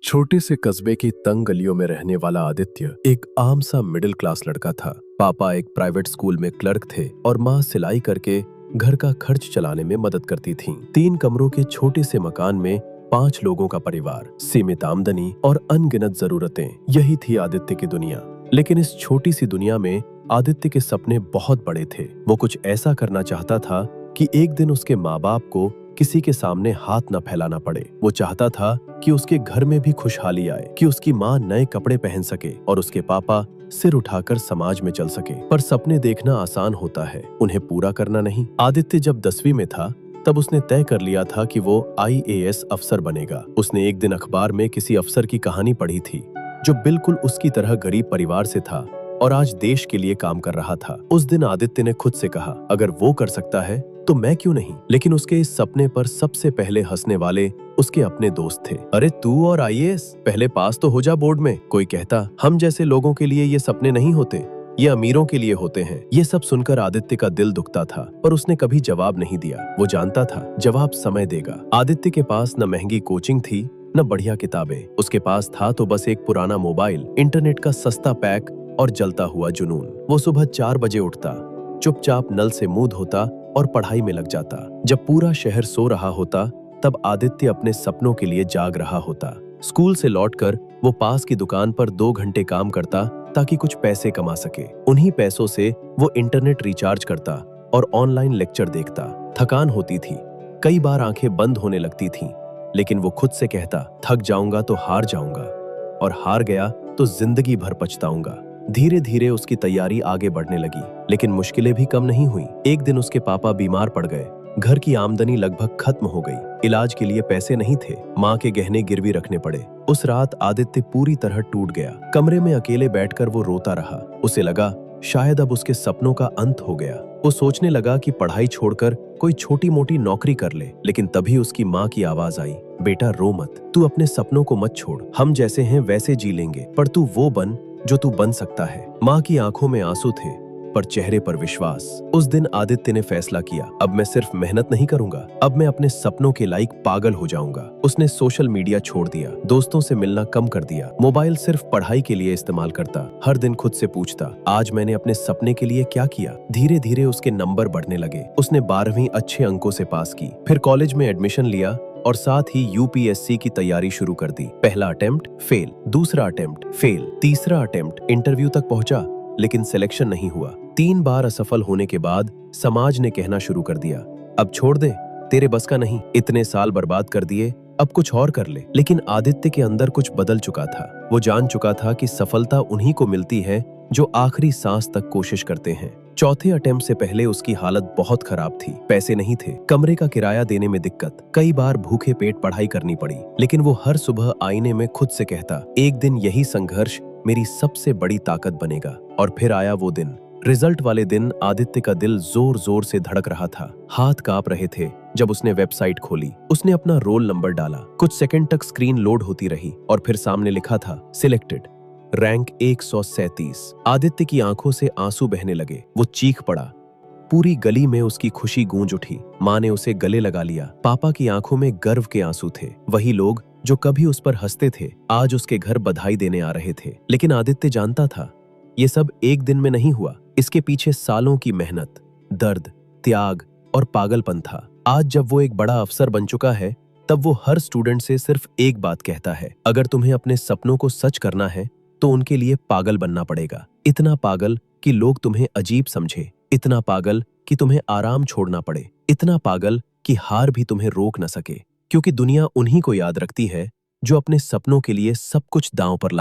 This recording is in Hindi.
छोटे से कस्बे की तंग गलियों में रहने वाला आदित्य एक आम सा मिडिल क्लास लड़का था। पापा एक प्राइवेट स्कूल में क्लर्क थे और माँ सिलाई करके घर का खर्च चलाने में मदद करती थीं। 3 कमरों के छोटे से मकान में 5 लोगों का परिवार, सीमित आमदनी और अनगिनत जरूरतें, यही थी आदित्य की दुनिया। लेकिन इस छोटी सी दुनिया में आदित्य के सपने बहुत बड़े थे। वो कुछ ऐसा करना चाहता था कि एक दिन उसके माँ बाप को किसी के सामने हाथ न फैलाना पड़े। वो चाहता था कि उसके घर में भी खुशहाली आए, कि उसकी माँ नए कपड़े पहन सके और उसके पापा सिर उठाकर समाज में चल सके। पर सपने देखना आसान होता है, उन्हें पूरा करना नहीं। आदित्य जब 10वीं में था तब उसने तय कर लिया था कि वो IAS अफसर बनेगा। उसने एक दिन अखबार में किसी अफसर की कहानी पढ़ी थी जो बिल्कुल उसकी तरह गरीब परिवार से था और आज देश के लिए काम कर रहा था। उस दिन आदित्य ने खुद से कहा, अगर वो कर सकता है तो मैं क्यों नहीं। लेकिन उसके इस सपने पर सबसे पहले हंसने वाले उसके अपने दोस्त थे। अरे तू और IAS, पहले पास तो हो जा बोर्ड में। कोई कहता, हम जैसे लोगों के लिए ये सपने नहीं होते, ये अमीरों के लिए होते हैं। ये सब सुनकर आदित्य का दिल दुखता था, पर उसने कभी जवाब नहीं दिया। वो जानता था जवाब समय देगा। आदित्य के पास न महंगी कोचिंग थी न बढ़िया किताबें। उसके पास था तो बस एक पुराना मोबाइल, इंटरनेट का सस्ता पैक और जलता हुआ जुनून। वो सुबह 4 बजे उठता, चुपचाप नल से मुंह धोता और पढ़ाई में लग जाता। जब पूरा शहर सो रहा होता तब आदित्य अपने सपनों के लिए जाग रहा होता। स्कूल से लौटकर वो पास की दुकान पर 2 घंटे काम करता ताकि कुछ पैसे कमा सके। उन्हीं पैसों से वो इंटरनेट रिचार्ज करता और ऑनलाइन लेक्चर देखता। थकान होती थी, कई बार आंखें बंद होने लगती थीं, लेकिन वो खुद से कहता, थक जाऊंगा तो हार जाऊंगा, और हार गया तो जिंदगी भर पछताऊंगा। धीरे धीरे उसकी तैयारी आगे बढ़ने लगी, लेकिन मुश्किलें भी कम नहीं हुई। एक दिन उसके पापा बीमार पड़ गए। घर की आमदनी लगभग खत्म हो गई। इलाज के लिए पैसे नहीं थे। माँ के गहने गिरवी रखने पड़े। उस रात आदित्य पूरी तरह टूट गया। कमरे में अकेले बैठकर वो रोता रहा। उसे लगा शायद अब उसके सपनों का अंत हो गया। वो सोचने लगा कि पढ़ाई छोड़कर कोई छोटी मोटी नौकरी कर ले, लेकिन तभी उसकी माँ की आवाज आई, बेटा रो मत, तू अपने सपनों को मत छोड़। हम जैसे हैं वैसे जी लेंगे, पर तू वो बन जो तू बन सकता है। माँ की आंखों में आंसू थे पर चेहरे पर विश्वास। उस दिन आदित्य ने फैसला किया, अब मैं सिर्फ मेहनत नहीं करूंगा, अब मैं अपने सपनों के लायक पागल हो जाऊंगा। उसने सोशल मीडिया छोड़ दिया, दोस्तों से मिलना कम कर दिया, मोबाइल सिर्फ पढ़ाई के लिए इस्तेमाल करता। हर दिन खुद से पूछता, आज मैंने अपने सपने के लिए क्या किया। धीरे धीरे उसके नंबर बढ़ने लगे। उसने 12वीं अच्छे अंकों से पास की, फिर कॉलेज में एडमिशन लिया और साथ ही UPSC की तैयारी शुरू कर दी। पहला अटेम्प्ट फेल, दूसरा अटेम्प्ट फेल, तीसरा अटेम्प्ट इंटरव्यू तक पहुंचा, लेकिन सिलेक्शन नहीं हुआ। 3 बार असफल होने के बाद समाज ने कहना शुरू कर दिया, अब छोड़ दे, तेरे बस का नहीं, इतने साल बर्बाद कर दिए, अब कुछ और कर ले। लेकिन आदित्य के अंदर कुछ बदल चुका था। वो जान चुका था कि सफलता उन्हीं को मिलती है जो आखिरी सांस तक कोशिश करते हैं। चौथे अटेम्प्ट से पहले उसकी हालत बहुत खराब थी। पैसे नहीं थे, कमरे का किराया देने में दिक्कत, कई बार भूखे पेट पढ़ाई करनी पड़ी। लेकिन वो हर सुबह आईने में खुद से कहता, एक दिन यही संघर्ष मेरी सबसे बड़ी ताकत बनेगा। और फिर आया वो दिन, रिजल्ट वाले दिन। आदित्य का दिल जोर जोर से धड़क रहा था, हाथ कांप रहे थे। जब उसने वेबसाइट खोली, उसने अपना रोल नंबर डाला। कुछ सेकंड तक स्क्रीन लोड होती रही और फिर सामने लिखा था, सिलेक्टेड, रैंक 137। आदित्य की आंखों से आंसू बहने लगे। वो चीख पड़ा। पूरी गली में उसकी खुशी गूंज उठी। माँ ने उसे गले लगा लिया। पापा की आंखों में गर्व के आंसू थे। वही लोग जो कभी उस पर हंसते थे आज उसके घर बधाई देने आ रहे थे। लेकिन आदित्य जानता था ये सब एक दिन में नहीं हुआ। इसके पीछे सालों की मेहनत, दर्द, त्याग और पागलपन था। आज जब वो एक बड़ा अफसर बन चुका है तब वो हर स्टूडेंट से सिर्फ एक बात कहता है, अगर तुम्हें अपने सपनों को सच करना है तो उनके लिए पागल बनना पड़ेगा। इतना पागल कि लोग तुम्हें अजीब समझे, इतना पागल कि तुम्हें आराम छोड़ना पड़े, इतना पागल कि हार भी तुम्हें रोक न सके। क्योंकि दुनिया उन्हीं को याद रखती है जो अपने सपनों के लिए सब कुछ दांव पर